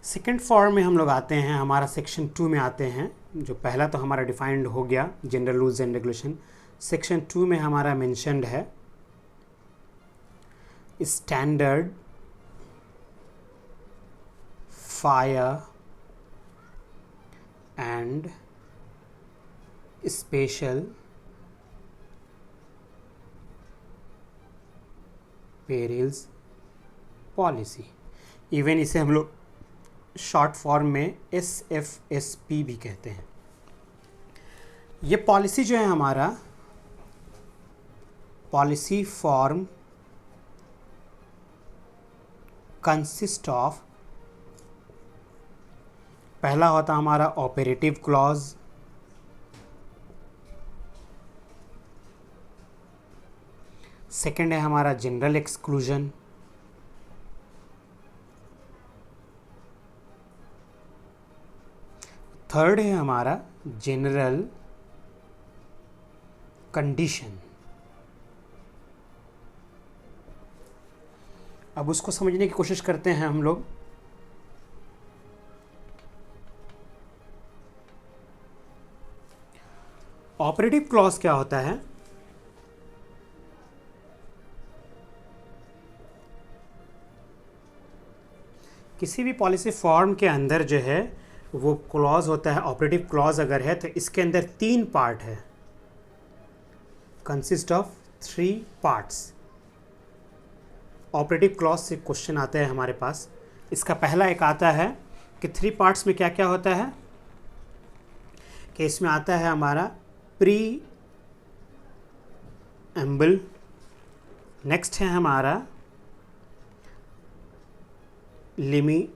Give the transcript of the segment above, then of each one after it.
Second form में हम लोग आते हैं, हमारा सेक्शन 2 में आते हैं। जो पहला तो हमारा डिफाइंड हो गया general rules and regulation. Section 2 में हमारा मेंशन्ड है standard fire and special perils policy. Even इसे हम लोग शॉर्ट फॉर्म में SFSP भी कहते हैं। ये पॉलिसी जो है हमारा पॉलिसी फॉर्म कंसिस्ट ऑफ, पहला होता हमारा ऑपरेटिव क्लॉज, सेकंड है हमारा जनरल एक्सक्लूजन, थर्ड है हमारा जनरल कंडीशन। अब उसको समझने की कोशिश करते हैं हम लोग। ऑपरेटिव क्लॉज क्या होता है? किसी भी पॉलिसी फॉर्म के अंदर जो है वो क्लॉज होता है। ऑपरेटिव क्लॉज अगर है तो इसके अंदर 3 पार्ट है, consist of 3 parts. Operative clause से क्वेश्चन आता है हमारे पास। इसका पहला एक आता है कि 3 पार्ट्स में क्या क्या होता है, कि इसमें आता है हमारा प्री एम्बल, नेक्स्ट है हमारा limitation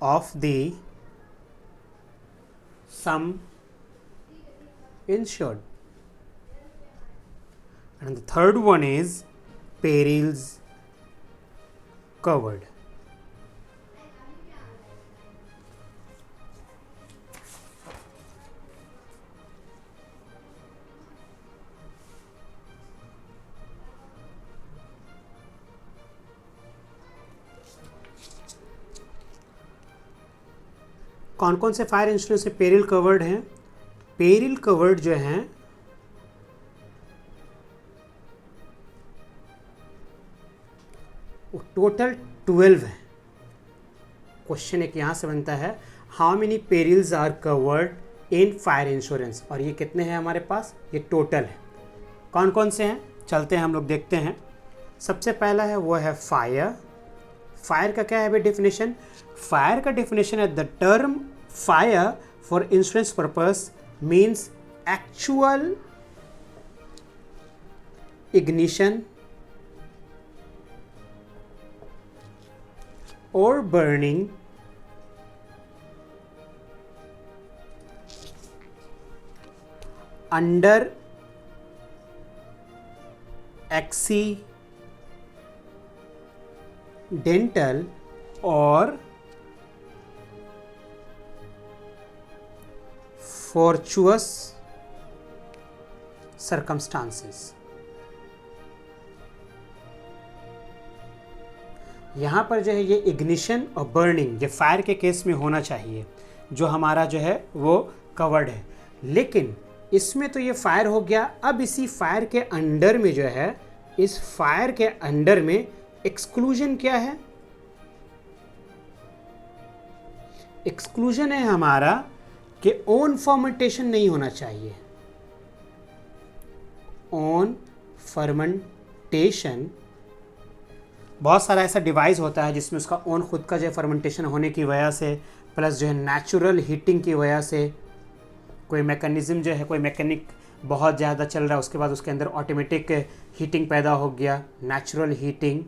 of the sum insured, and the third one is perils covered. कौन कौन से फायर इंश्योरेंस से पेरिल कवर्ड हैं? पेरिल कवर्ड जो हैं वो टोटल 12 है। क्वेश्चन एक यहाँ से बनता है, how many perils are covered in fire insurance, और ये कितने हैं हमारे पास? ये टोटल है। कौन कौन से हैं चलते हैं हम लोग देखते हैं। सबसे पहला है वो है फायर। फायर का क्या है भाई डेफिनेशन? फायर का डेफिनेशन है the term fire for insurance purpose means actual ignition or burning under accidental or fortuitous circumstances। यहाँ पर जो है ये इग्निशन और बर्निंग ये फायर के केस में होना चाहिए, जो हमारा जो है वो कवर्ड है। लेकिन इसमें तो ये फायर हो गया। अब इसी फायर के अंडर में जो है, इस फायर के अंडर में एक्सक्लूजन क्या है? एक्सक्लूजन है हमारा कि ओन फर्मेंटेशन नहीं होना चाहिए। ओन फर्मेंटेशन, बहुत सारा ऐसा डिवाइस होता है जिसमें उसका ओन खुद का जो है फर्मेंटेशन होने की वजह से, प्लस जो है नेचुरल हीटिंग की वजह से, कोई मैकेनिज्म जो है, कोई मैकेनिक बहुत ज़्यादा चल रहा है, उसके बाद उसके अंदर ऑटोमेटिक हीटिंग पैदा हो गया, natural heating.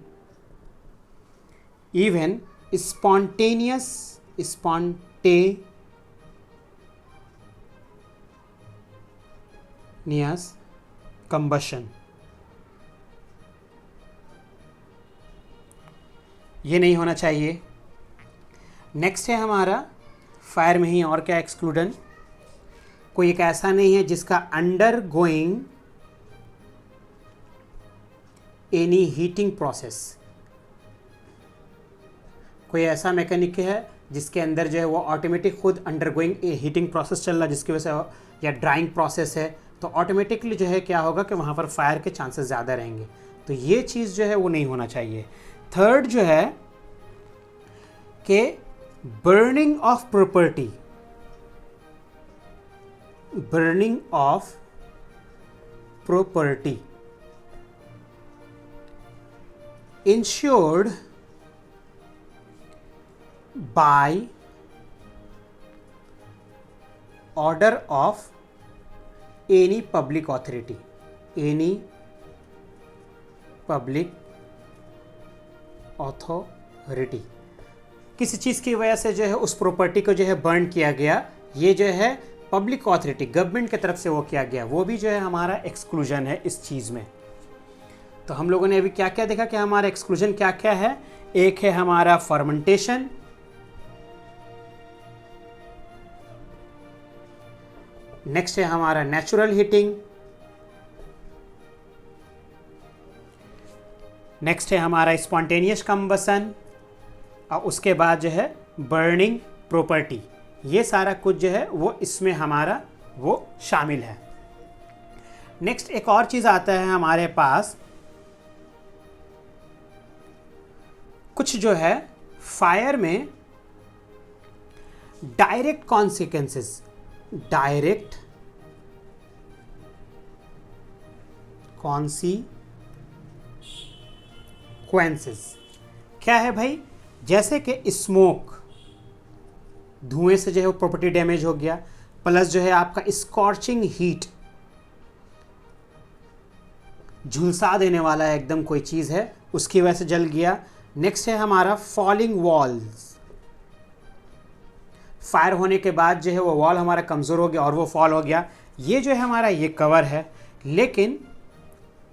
Even spontaneous combustion, ये नहीं होना चाहिए। नेक्स्ट है हमारा फायर में ही और क्या एक्सक्लूडन, कोई एक ऐसा नहीं है जिसका under going any heating process, कोई ऐसा मैकेनिक है जिसके अंदर जो है वो ऑटोमेटिक खुद अंडरगोइंग हीटिंग प्रोसेस चल रहा है जिसकी वजह से, या ड्राइंग प्रोसेस है, तो ऑटोमेटिकली जो है क्या होगा कि वहाँ पर फायर के चांसेस ज़्यादा रहेंगे। तो ये चीज़ जो है वो नहीं होना चाहिए। थर्ड जो है कि burning of property, burning of property insured by order of any public authority, any public authority, किसी चीज़ की वजह से जो है उस प्रॉपर्टी को जो है बर्न किया गया, ये जो है पब्लिक अथॉरिटी गवर्नमेंट की तरफ से वो किया गया, वो भी जो है हमारा एक्सक्लूजन है इस चीज़ में। तो हम लोगों ने अभी क्या क्या देखा कि हमारा एक्सक्लूजन क्या क्या है। एक है हमारा फर्मेंटेशन, नेक्स्ट है हमारा नेचुरल हीटिंग, नेक्स्ट है हमारा स्पॉन्टेनियस कंबसन, और उसके बाद जो है बर्निंग प्रॉपर्टी। ये सारा कुछ जो है वो इसमें हमारा वो शामिल है। नेक्स्ट एक और चीज़ आता है हमारे पास, कुछ जो है फायर में डायरेक्ट कॉन्सिक्वेंसेस, डायरेक्ट कॉन्सिक्वेंसेस क्या है भाई, जैसे कि स्मोक, धुएं से जो है वो प्रॉपर्टी डैमेज हो गया, प्लस जो है आपका स्कॉर्चिंग हीट, झुलसा देने वाला है एकदम कोई चीज़ है उसकी वजह से जल गया। नेक्स्ट है हमारा फॉलिंग वॉल्स, फायर होने के बाद जो है वो वॉल हमारा कमज़ोर हो गया और वो फॉल हो गया। ये जो है हमारा ये कवर है, लेकिन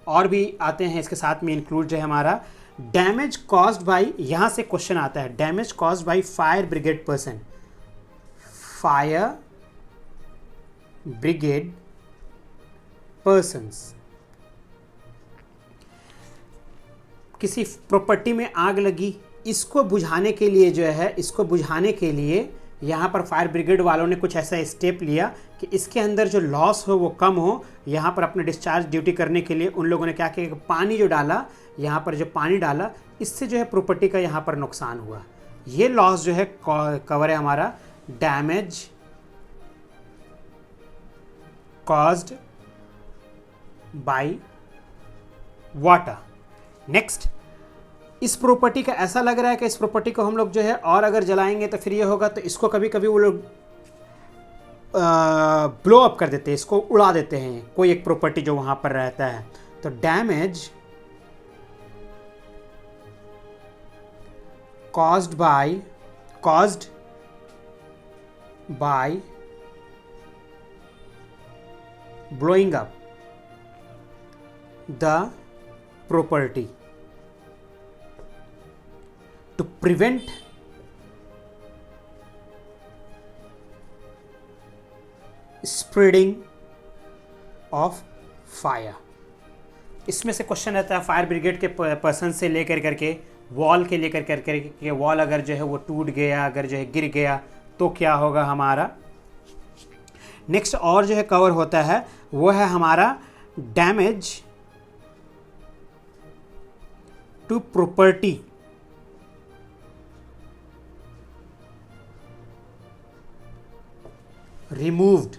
और भी आते हैं इसके साथ में इंक्लूड जो है हमारा डैमेज कॉज्ड बाय, यहाँ से क्वेश्चन आता है damage caused by fire brigade person, fire brigade persons. किसी प्रॉपर्टी में आग लगी, इसको बुझाने के लिए जो है, इसको बुझाने के लिए यहाँ पर फायर ब्रिगेड वालों ने कुछ ऐसा स्टेप लिया कि इसके अंदर जो लॉस हो वो कम हो। यहाँ पर अपने डिस्चार्ज ड्यूटी करने के लिए उन लोगों ने क्या किया, पानी जो डाला, यहाँ पर जो पानी डाला, इससे जो है प्रॉपर्टी का यहाँ पर नुकसान हुआ। ये लॉस जो है कवर है हमारा damage caused by water. Next, इस प्रॉपर्टी का ऐसा लग रहा है कि इस प्रॉपर्टी को हम लोग जो है और अगर जलाएंगे तो फिर ये होगा, तो इसको कभी कभी वो लोग ब्लो अप कर देते हैं, इसको उड़ा देते हैं कोई एक प्रॉपर्टी जो वहाँ पर रहता है। तो damage caused bye blowing up the property to prevent spreading of fire। इसमें से क्वेश्चन रहता है फायर ब्रिगेड के पर्सन से लेकर करके वॉल के लेकर करके कि वॉल अगर जो है वो टूट गया, अगर जो है गिर गया तो क्या होगा हमारा। नेक्स्ट और जो है कवर होता है वो है हमारा डैमेज टू प्रॉपर्टी रिमूव्ड।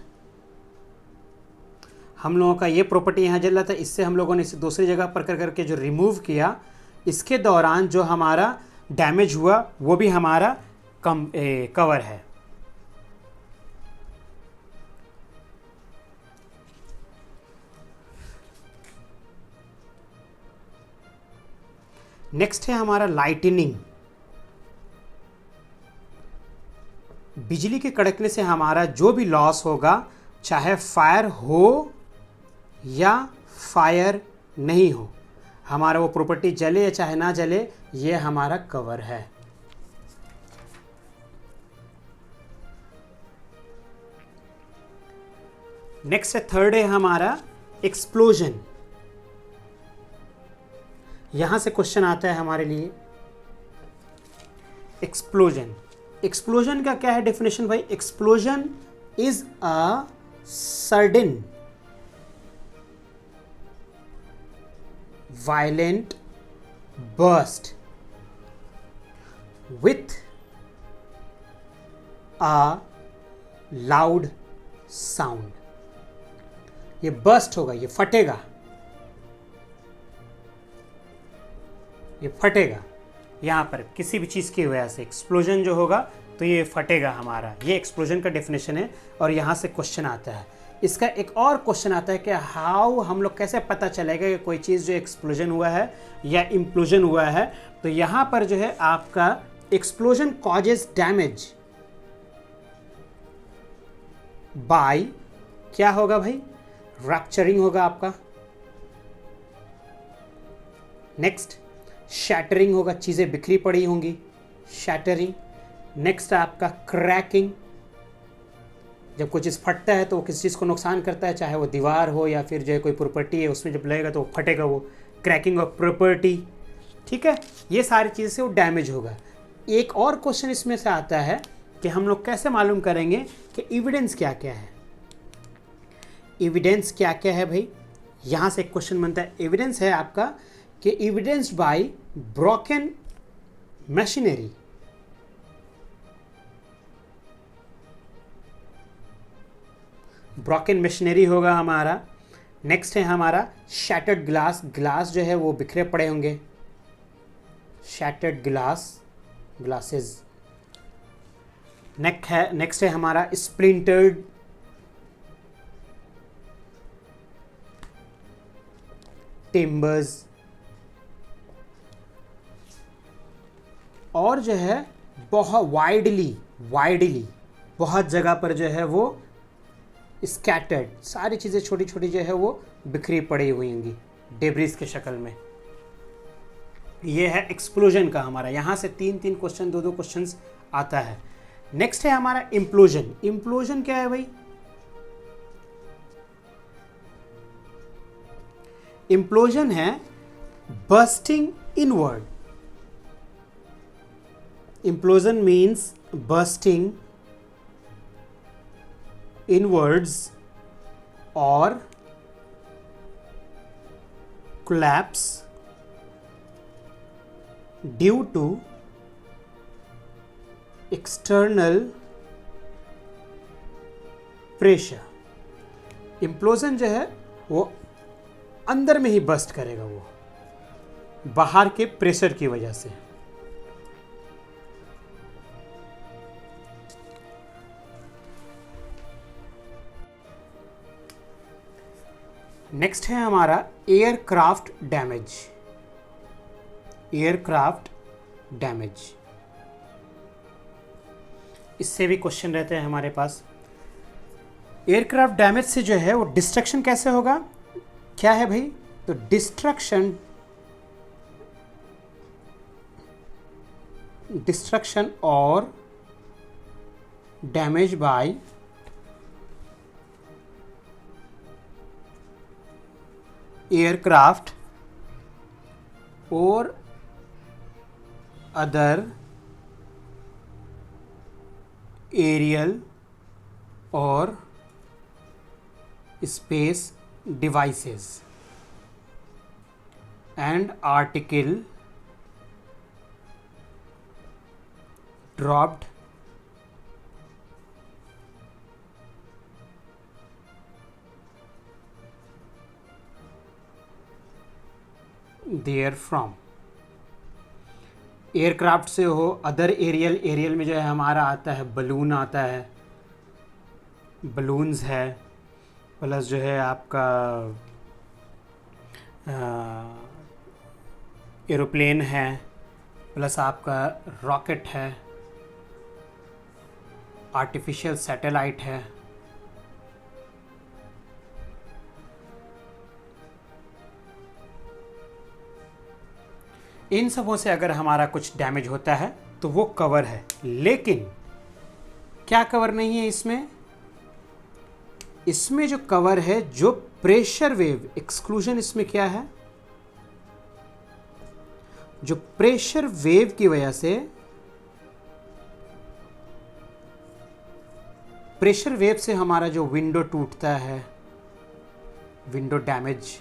हम लोगों का ये प्रॉपर्टी यहाँ जल रहा था, इससे हम लोगों ने इसे दूसरी जगह पर कर करके जो रिमूव किया, इसके दौरान जो हमारा डैमेज हुआ वो भी हमारा कवर है। नेक्स्ट है हमारा लाइटनिंग। बिजली के कड़कने से हमारा जो भी लॉस होगा, चाहे फायर हो या फायर नहीं हो, हमारा वो प्रॉपर्टी जले या चाहे ना जले, ये हमारा कवर है। नेक्स्ट है थर्ड है हमारा एक्सप्लोजन। यहां से क्वेश्चन आता है हमारे लिए एक्सप्लोजन। एक्सप्लोजन का क्या है डेफिनेशन भाई? Explosion is a sudden violent burst with a loud sound। ये burst होगा, ये फटेगा, ये फटेगा यहाँ पर किसी भी चीज़ की वजह से एक्सप्लोजन जो होगा तो ये फटेगा हमारा। ये एक्सप्लोजन का डेफिनेशन है और यहाँ से क्वेश्चन आता है। इसका एक और क्वेश्चन आता है कि हाउ, हम लोग कैसे पता चलेगा कि कोई चीज़ जो एक्सप्लोजन हुआ है या इम्प्लोजन हुआ है? तो यहाँ पर जो है आपका एक्सप्लोजन कॉजेज डैमेज बाय, क्या होगा भाई? रप्चरिंग होगा आपका। नेक्स्ट शैटरिंग होगा, चीज़ें बिखरी पड़ी होंगी, शैटरिंग। नेक्स्ट आपका क्रैकिंग, जब कोई चीज़ फटता है तो वो किसी चीज़ को नुकसान करता है, चाहे वो दीवार हो या फिर जो है कोई प्रॉपर्टी है, उसमें जब लगेगा तो वो फटेगा, वो क्रैकिंग ऑफ प्रॉपर्टी। ठीक है, ये सारी चीज़ से वो डैमेज होगा। एक और क्वेश्चन इसमें से आता है कि हम लोग कैसे मालूम करेंगे कि एविडेंस क्या क्या है? एविडेंस क्या क्या है भाई? यहाँ से एक क्वेश्चन बनता है। एविडेंस है आपका कि evidence bye broken machinery. Broken machinery होगा हमारा। नेक्स्ट है हमारा शैटर्ड ग्लास। ग्लास जो है वो बिखरे पड़े होंगे, शैटर्ड ग्लासेस। नेक्स्ट है हमारा स्प्लिंटर्ड टिम्बर्स। और जो है बहुत वाइडली बहुत जगह पर जो है वो स्कैटर्ड, सारी चीज़ें छोटी छोटी जो है वो बिखरी पड़ी हुई होंगी डेब्रिस के शक्ल में। ये है एक्सप्लोजन का हमारा। यहाँ से 3 क्वेश्चन, 2 क्वेश्चंस आता है। नेक्स्ट है हमारा इम्प्लोजन। इम्प्लोजन क्या है भाई? इम्प्लोजन है bursting inward. Implosion means bursting inwards or collapse due to external pressure। Implosion जो है वो अंदर में ही बस्ट करेगा, वो बाहर के प्रेशर की वजह से। नेक्स्ट है हमारा एयरक्राफ्ट डैमेज। एयरक्राफ्ट डैमेज, इससे भी क्वेश्चन रहते हैं हमारे पास। एयरक्राफ्ट डैमेज से जो है वो डिस्ट्रक्शन कैसे होगा? क्या है भाई? तो डिस्ट्रक्शन और damage bye aircraft or other aerial or space devices and article dropped there from. Aircraft से हो, अदर एरियल में जो है हमारा आता है बलून, आता है बलून्स है, प्लस जो है आपका एरोप्लेन है, प्लस आपका रॉकेट है, आर्टिफिशियल सैटेलाइट है। इन सबों से अगर हमारा कुछ डैमेज होता है तो वो कवर है। लेकिन क्या कवर नहीं है इसमें? इसमें जो कवर है जो प्रेशर वेव एक्सक्लूजन, इसमें क्या है? जो प्रेशर वेव की वजह से, प्रेशर वेव से हमारा जो विंडो टूटता है, विंडो डैमेज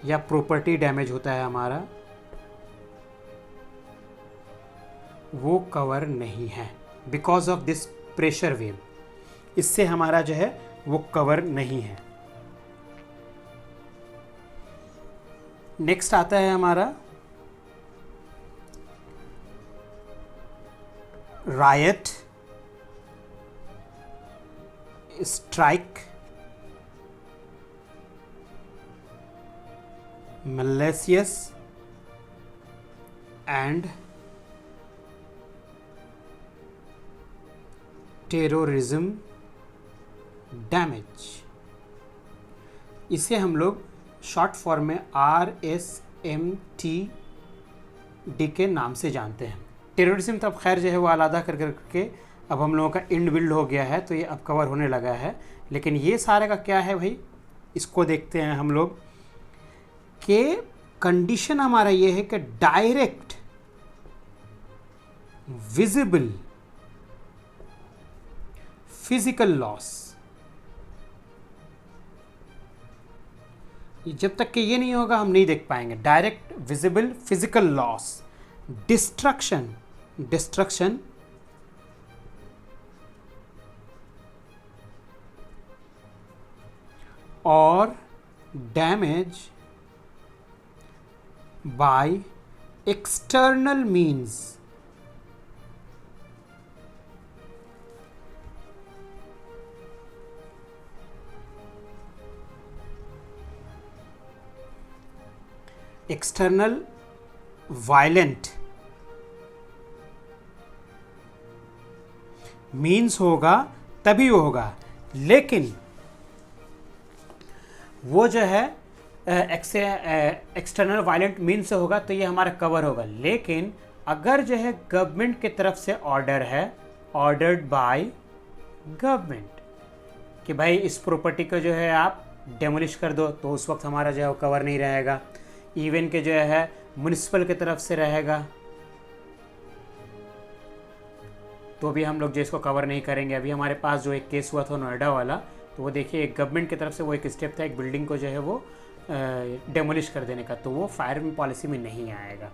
या प्रॉपर्टी डैमेज होता है हमारा, वो कवर नहीं है because of this pressure wave. इससे हमारा जो है वो कवर नहीं है। नेक्स्ट आता है हमारा riot, strike, malicious and terrorism damage। इसे हम लोग शॉर्ट फॉर्म में RSMTD के नाम से जानते हैं। टेररिज्म तब खैर जो है वो अलग कर करके अब हम लोगों का इनबिल्ड हो गया है, तो ये अब कवर होने लगा है। लेकिन ये सारे का क्या है भाई, इसको देखते हैं हम लोग कि कंडीशन हमारा ये है कि डायरेक्ट विजिबल फिजिकल लॉस, जब तक कि ये नहीं होगा हम नहीं देख पाएंगे। Direct visible physical loss, destruction और damage by external means, external violent means होगा तभी वो होगा। लेकिन वो जो है एक्सटर्नल वायलेंट मीन से होगा तो ये हमारा कवर होगा। लेकिन अगर जो है गवर्नमेंट की तरफ से ऑर्डर है, ऑर्डर्ड बाय गवर्नमेंट कि भाई इस प्रॉपर्टी को जो है आप डेमोलिश कर दो, तो उस वक्त हमारा जो है वो कवर नहीं रहेगा। इवन के जो है म्युनिसिपल की तरफ से रहेगा तो भी हम लोग जो इसको कवर नहीं करेंगे। अभी हमारे पास जो एक केस हुआ था नोएडा वाला, तो वो देखिए एक गवर्नमेंट की तरफ से वो एक स्टेप था एक बिल्डिंग को जो है वो डेमोलिश कर देने का, तो वो फायर पॉलिसी में नहीं आएगा।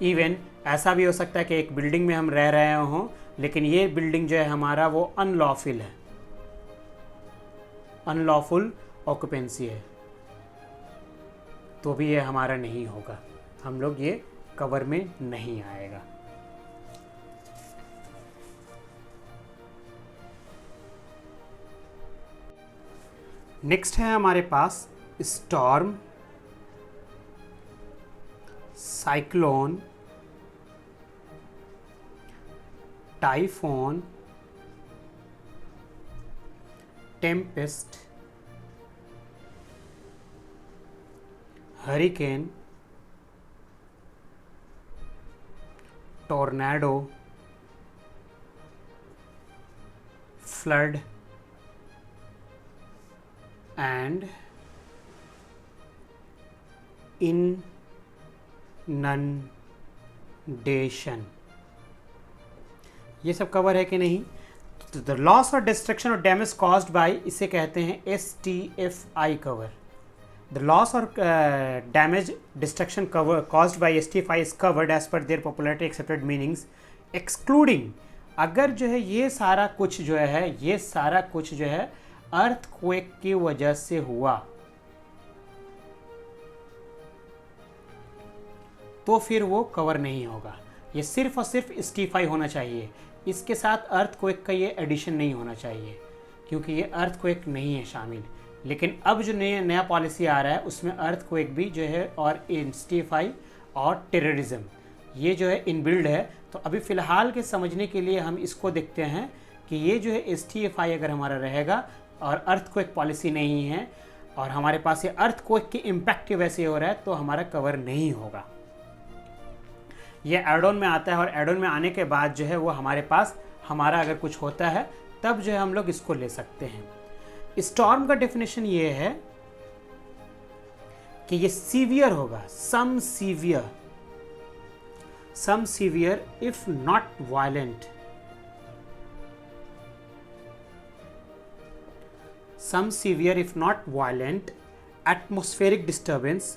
इवन ऐसा भी हो सकता है कि एक बिल्डिंग में हम रह रहे हों लेकिन ये बिल्डिंग जो है हमारा वो अनलॉफुल है, अनलॉफुल ऑक्यूपेंसी है, तो भी ये हमारा नहीं होगा, हम लोग ये कवर में नहीं आएगा। नेक्स्ट है हमारे पास storm, cyclone, typhoon, tempest, hurricane, tornado, flood and inundation। ये सब कवर है कि नहीं? तो द लॉस और डिस्ट्रक्शन और डैमेज कॉज्ड बाय, इसे कहते हैं STFI कवर। द लॉस और damage destruction cover caused by STFI is covered as per their popularity accepted meanings excluding, अगर जो है ये सारा कुछ जो है अर्थक्वेक की वजह से हुआ तो फिर वो कवर नहीं होगा। ये सिर्फ और सिर्फ STFI होना चाहिए, इसके साथ अर्थक्वेक का ये एडिशन नहीं होना चाहिए क्योंकि ये अर्थक्वेक नहीं है शामिल। लेकिन अब जो नया पॉलिसी आ रहा है उसमें अर्थक्वेक भी जो है और STFI और टेररिज्म ये जो है इनबिल्ड है। तो अभी फ़िलहाल के समझने के लिए हम इसको देखते हैं कि ये जो है STFI अगर हमारा रहेगा और अर्थक्वेक पॉलिसी नहीं है और हमारे पास ये अर्थक्वेक की इम्पैक्ट की वजह से हो रहा है तो हमारा कवर नहीं होगा। ये एड ऑन में आता है और एड ऑन में आने के बाद जो है वो हमारे पास हमारा अगर कुछ होता है तब जो है हम लोग इसको ले सकते हैं। स्टॉर्म का डेफिनेशन ये है कि ये सीवियर होगा, some severe if not violent, some severe if not violent atmospheric disturbance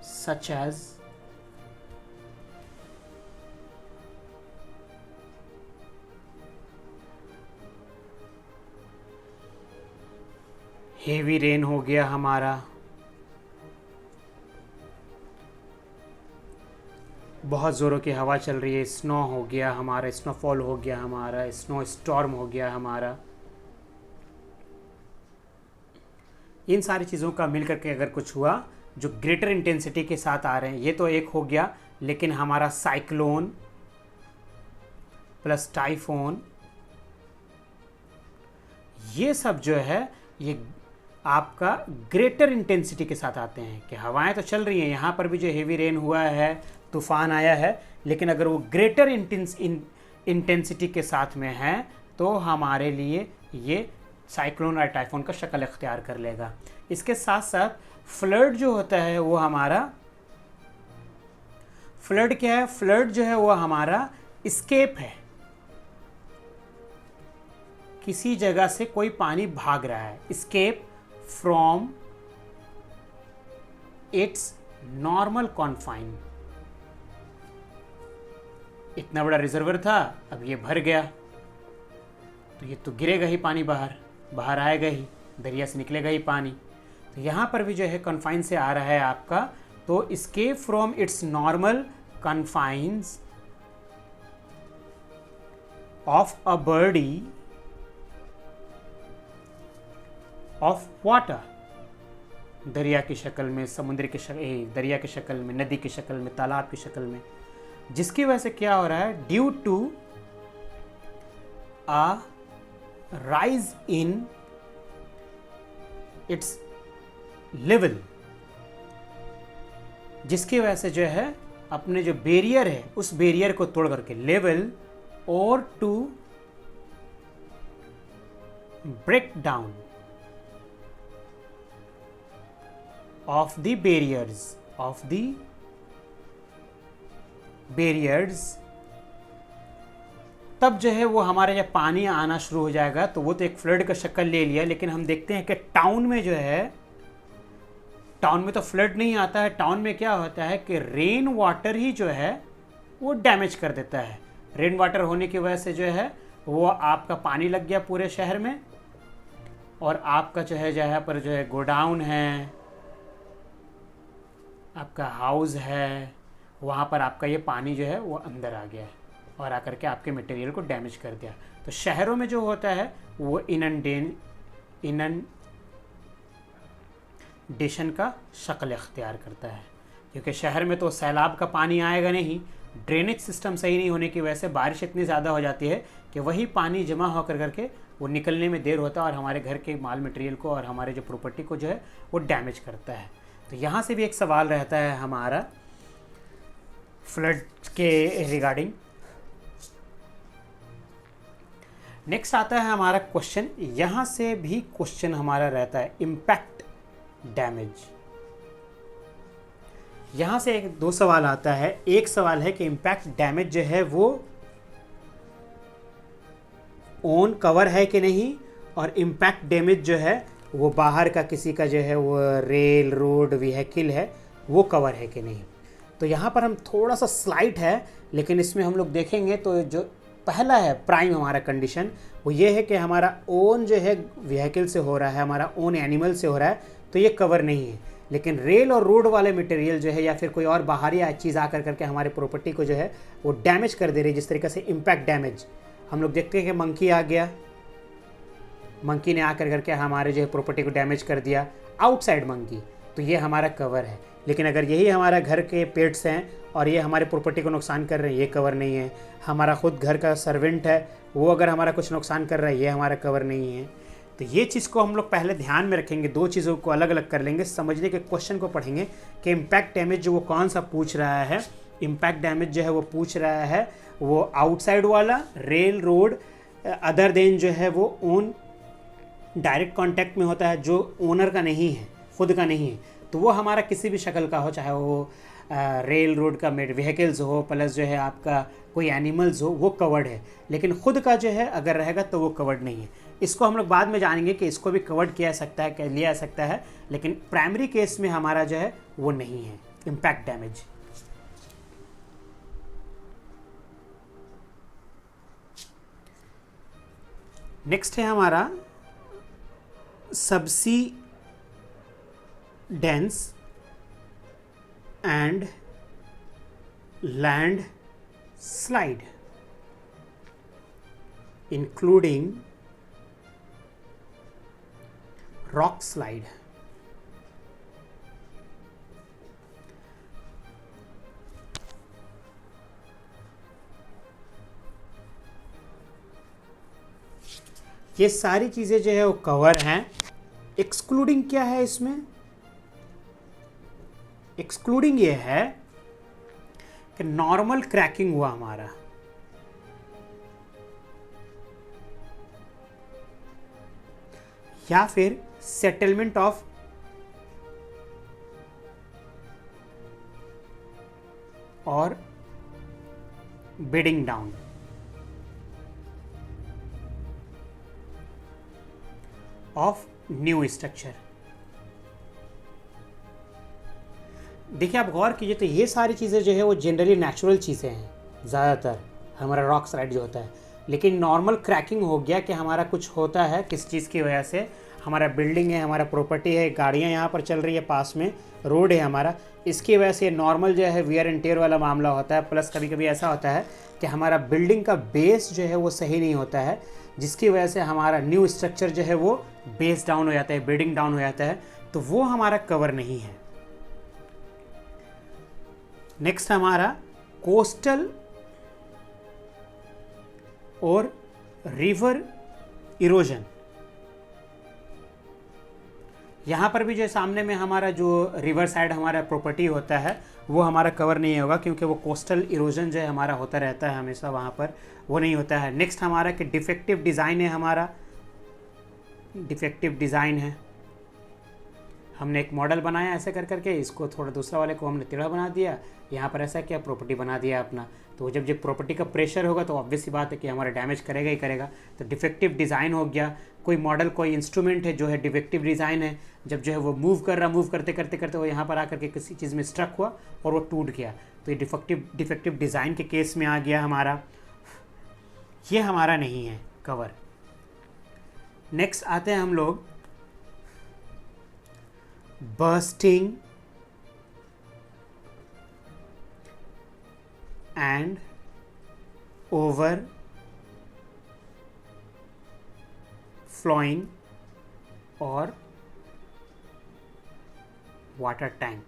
such as heavy rain हो गया हमारा, बहुत ज़ोरों की हवा चल रही है, स्नो हो गया हमारा, स्नोफॉल हो गया हमारा, स्नो स्टॉर्म हो गया हमारा, इन सारी चीज़ों का मिल करके अगर कुछ हुआ जो ग्रेटर इंटेंसिटी के साथ आ रहे हैं, ये तो एक हो गया, लेकिन हमारा साइक्लोन प्लस टाइफोन, ये सब जो है ये आपका ग्रेटर इंटेंसिटी के साथ आते हैं कि हवाएं तो चल रही हैं, यहाँ पर भी जो हेवी रेन हुआ है, तूफान आया है, लेकिन अगर वो ग्रेटर इंटेंसिटी के साथ में है तो हमारे लिए ये साइक्लोन और टाइफोन का शक्ल इख्तियार कर लेगा। इसके साथ साथ फ्लड जो होता है वो हमारा, फ्लड क्या है? फ्लड जो है वो हमारा एस्केप है, किसी जगह से कोई पानी भाग रहा है, escape from its normal confine. इतना बड़ा रिजर्वर था, अब ये भर गया तो ये तो गिरेगा ही पानी, बाहर आएगा ही, दरिया से निकलेगा ही पानी। तो यहाँ पर भी जो है कन्फाइन से आ रहा है आपका, तो escape from its normal confines of a body of water, दरिया की शक्ल में, समुद्र की शक्ल, दरिया की शक्ल में, नदी की शक्ल में, तालाब की शक्ल में, जिसकी वजह से क्या हो रहा है? Due to a rise in its level, जिसकी वजह से जो है अपने जो बैरियर है उस बैरियर को तोड़ करके, लेवल और to break down of the barriers, तब जो है वो हमारे जब पानी आना शुरू हो जाएगा तो वो तो एक फ्लड का शक्ल ले लिया। लेकिन हम देखते हैं कि टाउन में जो है, टाउन में तो फ्लड नहीं आता है, टाउन में क्या होता है कि रेन वाटर ही जो है वो डैमेज कर देता है। रेन वाटर होने की वजह से जो है वो आपका पानी लग गया पूरे शहर में, और आपका जो है जहाँ पर जो है गोडाउन है, आपका हाउस है, वहाँ पर आपका ये पानी जो है वो अंदर आ गया है और आकर के आपके मटेरियल को डैमेज कर दिया। तो शहरों में जो होता है वो इनंडेशन का शक्ल इख्तियार करता है, क्योंकि शहर में तो सैलाब का पानी आएगा नहीं, ड्रेनेज सिस्टम सही नहीं होने की वजह से बारिश इतनी ज़्यादा हो जाती है कि वही पानी जमा होकर करके वो निकलने में देर होता है और हमारे घर के माल मटेरियल को और हमारे जो प्रॉपर्टी को जो है वो डैमेज करता है। तो यहाँ से भी एक सवाल रहता है हमारा फ्लड के रिगार्डिंग। नेक्स्ट आता है हमारा क्वेश्चन, यहाँ से भी क्वेश्चन हमारा रहता है इम्पैक्ट डैमेज। यहाँ से एक दो सवाल आता है। एक सवाल है कि इम्पैक्ट डैमेज जो है वो ओन कवर है कि नहीं, और इम्पैक्ट डैमेज जो है वो बाहर का किसी का जो है वो रेल रोड व्हीकल है वो कवर है कि नहीं। तो यहाँ पर हम थोड़ा सा स्लाइट है, लेकिन इसमें हम लोग देखेंगे तो जो पहला है प्राइम हमारा कंडीशन वो ये है कि हमारा ओन जो है व्हीकल से हो रहा है, हमारा ओन एनिमल से हो रहा है, तो ये कवर नहीं है। लेकिन रेल और रोड वाले मटेरियल जो है या फिर कोई और बाहरी चीज़ आकर करके हमारे प्रॉपर्टी को जो है वो डैमेज कर दे रही है, जिस तरीके से इम्पैक्ट डैमेज हम लोग देखते हैं कि मंकी आ गया, मंकी ने आकर करके हमारे जो है प्रॉपर्टी को डैमेज कर दिया, आउटसाइड मंकी, तो ये हमारा कवर है। लेकिन अगर यही हमारा घर के पेट्स हैं और ये हमारे प्रॉपर्टी को नुकसान कर रहे हैं, ये कवर नहीं है। हमारा खुद घर का सर्वेंट है, वो अगर हमारा कुछ नुकसान कर रहा है, ये हमारा कवर नहीं है। तो ये चीज़ को हम लोग पहले ध्यान में रखेंगे, दो चीज़ों को अलग अलग कर लेंगे, समझने के क्वेश्चन को पढ़ेंगे कि इम्पैक्ट डैमेज जो वो कौन सा पूछ रहा है इम्पैक्ट डैमेज जो है वो पूछ रहा है वो आउटसाइड वाला, रेल रोड अदर देन जो है वो ओन डायरेक्ट कांटेक्ट में होता है, जो ओनर का नहीं है, खुद का नहीं है, तो वो हमारा किसी भी शक्ल का हो, चाहे वो रेल रोड का मेड व्हीकल्स हो प्लस जो है आपका कोई एनिमल्स हो, वो कवर्ड है। लेकिन खुद का जो है अगर रहेगा तो वो कवर्ड नहीं है। इसको हम लोग बाद में जानेंगे कि इसको भी कवर्ड किया सकता है, लिया जा सकता है, लेकिन प्राइमरी केस में हमारा जो है वो नहीं है इम्पैक्ट डैमेज। नेक्स्ट है हमारा subsidence and land slide including rock slide. ये सारी चीज़ें जो है वो कवर हैं। एक्सक्लूडिंग क्या है इसमें? एक्सक्लूडिंग ये है कि नॉर्मल क्रैकिंग हुआ हमारा, या फिर सेटलमेंट ऑफ और bidding down of new structure. देखिए आप गौर कीजिए तो ये सारी चीज़ें जो है वो जनरली नेचुरल चीज़ें हैं ज़्यादातर, हमारा रॉक स्लाइड जो होता है। लेकिन नॉर्मल क्रैकिंग हो गया कि हमारा कुछ होता है किस चीज़ की वजह से, हमारा बिल्डिंग है, हमारा प्रॉपर्टी है, गाड़ियाँ यहाँ पर चल रही है, पास में रोड है हमारा, इसकी वजह से नॉर्मल जो है वियर एंड टेयर वाला मामला होता है। प्लस कभी कभी ऐसा होता है कि हमारा बिल्डिंग का बेस जो है वो सही नहीं होता है, जिसकी वजह से हमारा न्यू स्ट्रक्चर जो है वो बेस डाउन हो जाता है, बिल्डिंग डाउन हो जाता है, तो वो हमारा कवर नहीं है। नेक्स्ट हमारा कोस्टल और रिवर इरोजन। यहाँ पर भी जो सामने में हमारा जो रिवर साइड हमारा प्रॉपर्टी होता है वो हमारा कवर नहीं होगा, क्योंकि वो कोस्टल इरोजन जो है हमारा होता रहता है हमेशा, वहाँ पर वो नहीं होता है। नेक्स्ट हमारा कि डिफेक्टिव डिज़ाइन है, हमारा डिफेक्टिव डिज़ाइन है, हमने एक मॉडल बनाया ऐसे कर करके, इसको थोड़ा दूसरा वाले को हमने टेढ़ा बना दिया, यहाँ पर ऐसा क्या प्रॉपर्टी बना दिया अपना, तो जब प्रॉपर्टी का प्रेशर होगा तो ऑब्वियस सी बात है कि हमारा डैमेज करेगा ही करेगा। तो डिफेक्टिव डिज़ाइन हो गया, कोई मॉडल कोई इंस्ट्रूमेंट है जो है डिफेक्टिव डिज़ाइन है, जब जो है वो मूव करते करते वो यहाँ पर आकर के किसी चीज़ में स्ट्रक हुआ और वो टूट गया, तो ये डिफेक्टिव डिज़ाइन के केस में आ गया हमारा, ये हमारा नहीं है कवर। नेक्स्ट आते हैं हम लोग बर्स्टिंग एंड ओवर फ्लोइंग और वाटर टैंक।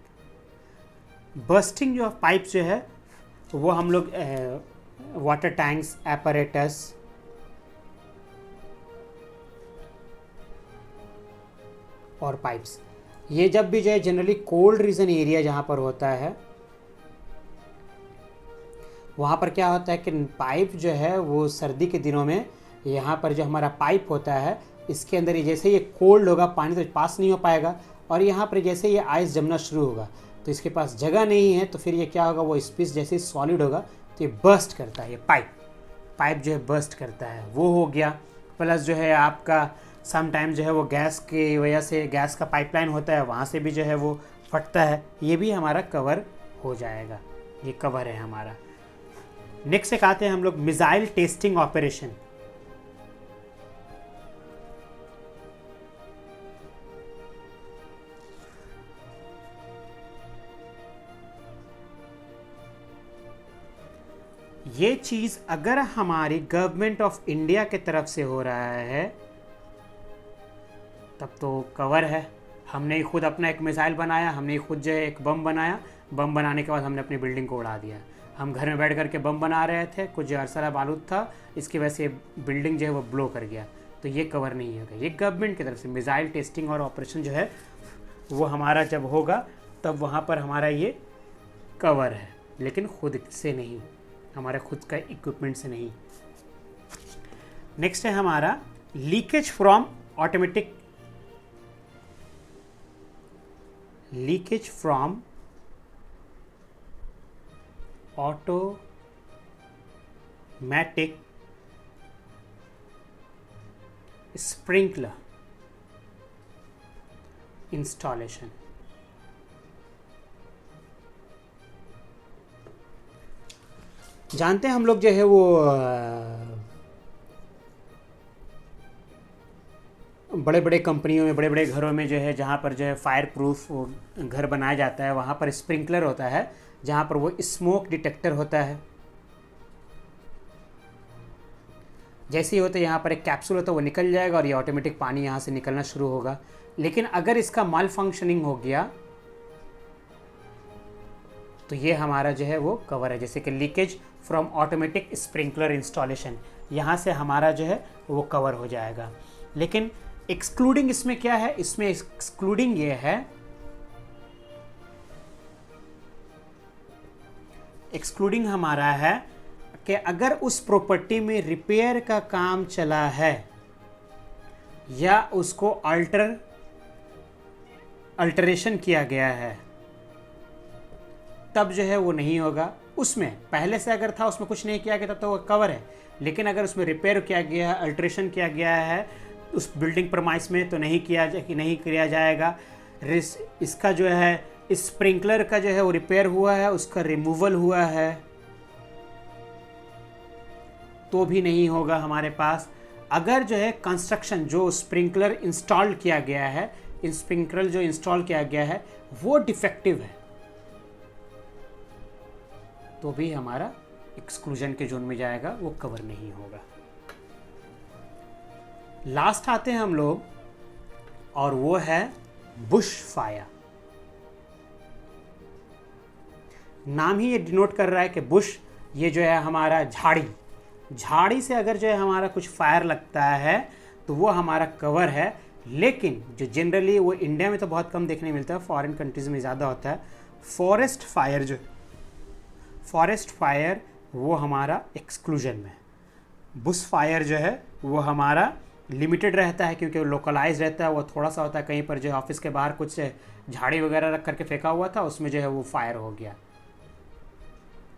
बर्स्टिंग जो पाइप जो है वो हम लोग वाटर टैंक्स, एपरेटस और पाइप्स, ये जब भी जो है जनरली कोल्ड रीजन एरिया जहाँ पर होता है वहाँ पर क्या होता है कि पाइप जो है वो सर्दी के दिनों में यहाँ पर जो हमारा पाइप होता है इसके अंदर ही जैसे ये कोल्ड होगा पानी तो पास नहीं हो पाएगा, और यहाँ पर जैसे ये आइस जमना शुरू होगा तो इसके पास जगह नहीं है, तो फिर ये क्या होगा, वो स्पेस जैसे सॉलिड होगा तो ये बर्स्ट करता है, ये पाइप जो है बर्स्ट करता है, वो हो गया। प्लस जो है आपका समटाइम जो है वो गैस की वजह से, गैस का पाइपलाइन होता है वहाँ से भी जो है वो फटता है, ये भी हमारा कवर हो जाएगा, ये कवर है हमारा। नेक्स्ट एक आते हैं हम लोग मिसाइल टेस्टिंग ऑपरेशन। ये चीज़ अगर हमारी गवर्नमेंट ऑफ इंडिया के तरफ से हो रहा है तब तो कवर है। हमने खुद अपना एक मिसाइल बनाया, हमने खुद जो है एक बम बनाया, बम बनाने के बाद हमने अपनी बिल्डिंग को उड़ा दिया। हम घर में बैठ करके बम बना रहे थे, कुछ अरसला बारूद था, इसकी वजह से बिल्डिंग जो है वो ब्लो कर गया, तो ये कवर नहीं होगा। ये गवर्नमेंट की तरफ से मिसाइल टेस्टिंग और ऑपरेशन जो है वो हमारा जब होगा तब वहाँ पर हमारा ये कवर है। लेकिन खुद से नहीं, हमारे खुद का इक्विपमेंट से नहीं। नेक्स्ट है हमारा leakage from automatic, leakage from automatic sprinkler installation. जानते हैं हम लोग जो है वो बड़े बड़े कंपनियों में, बड़े बड़े घरों में जो है, जहाँ पर जो है फायर प्रूफ घर बनाया जाता है, वहाँ पर स्प्रिंकलर होता है, जहाँ पर वो स्मोक डिटेक्टर होता है। जैसे ही होता है यहाँ पर एक कैप्सूल होता है, वो निकल जाएगा और ये ऑटोमेटिक पानी यहाँ से निकलना शुरू होगा। लेकिन अगर इसका माल फंक्शनिंग हो गया तो ये हमारा जो है वो कवर है। जैसे कि leakage from automatic sprinkler installation, यहाँ से हमारा जो है वो कवर हो जाएगा। लेकिन एक्सक्लूडिंग इसमें क्या है, इसमें एक्सक्लूडिंग ये है, एक्सक्लूडिंग हमारा है कि अगर उस प्रॉपर्टी में रिपेयर का काम चला है या उसको अल्टरेशन किया गया है, तब जो है वो नहीं होगा। उसमें पहले से अगर था, उसमें कुछ नहीं किया गया, तब तो वो कवर है। लेकिन अगर उसमें रिपेयर किया गया है, अल्टरेशन किया गया है उस बिल्डिंग प्रमाइस में, तो नहीं किया जाएगा। इसका जो है स्प्रिंकलर का जो है वो रिपेयर हुआ है, उसका रिमूवल हुआ है, तो भी नहीं होगा हमारे पास। अगर जो है कंस्ट्रक्शन, जो स्प्रिंकलर इंस्टॉल किया गया है, स्प्रिंकलर जो इंस्टॉल किया गया है वो डिफेक्टिव है, तो भी हमारा एक्सक्लूजन के जोन में जाएगा, वो कवर नहीं होगा। लास्ट आते हैं हम लोग, और वो है बुश फायर। नाम ही ये डिनोट कर रहा है कि बुश, ये जो है हमारा झाड़ी से अगर जो है हमारा कुछ फायर लगता है तो वो हमारा कवर है। लेकिन जो जनरली वो इंडिया में तो बहुत कम देखने मिलता है, फॉरेन कंट्रीज में ज़्यादा होता है। फॉरेस्ट फायर वो हमारा एक्सक्लूजन में, बुश फायर जो है वो हमारा लिमिटेड रहता है, क्योंकि वो लोकलाइज रहता है। वो थोड़ा सा होता है, कहीं पर जो है ऑफिस के बाहर कुछ झाड़ी वगैरह रख करके फेंका हुआ था, उसमें जो है वो फायर हो गया।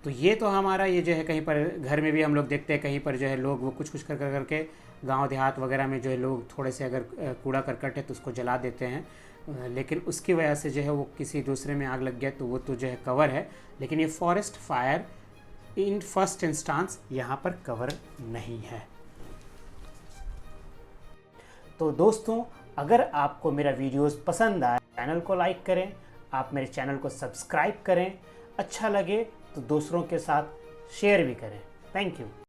तो ये तो हमारा ये जो है, कहीं पर घर में भी हम लोग देखते हैं, कहीं पर जो है लोग वो कुछ करके गांव देहात वगैरह में जो है लोग थोड़े से अगर कूड़ा करकट है तो उसको जला देते हैं, लेकिन उसकी वजह से जो है वो किसी दूसरे में आग लग गया तो वो तो जो है कवर है। लेकिन ये forest fire in first instance यहाँ पर कवर नहीं है। तो दोस्तों, अगर आपको मेरा वीडियोस पसंद आए, चैनल को लाइक करें, आप मेरे चैनल को सब्सक्राइब करें, अच्छा लगे तो दूसरों के साथ शेयर भी करें। Thank you.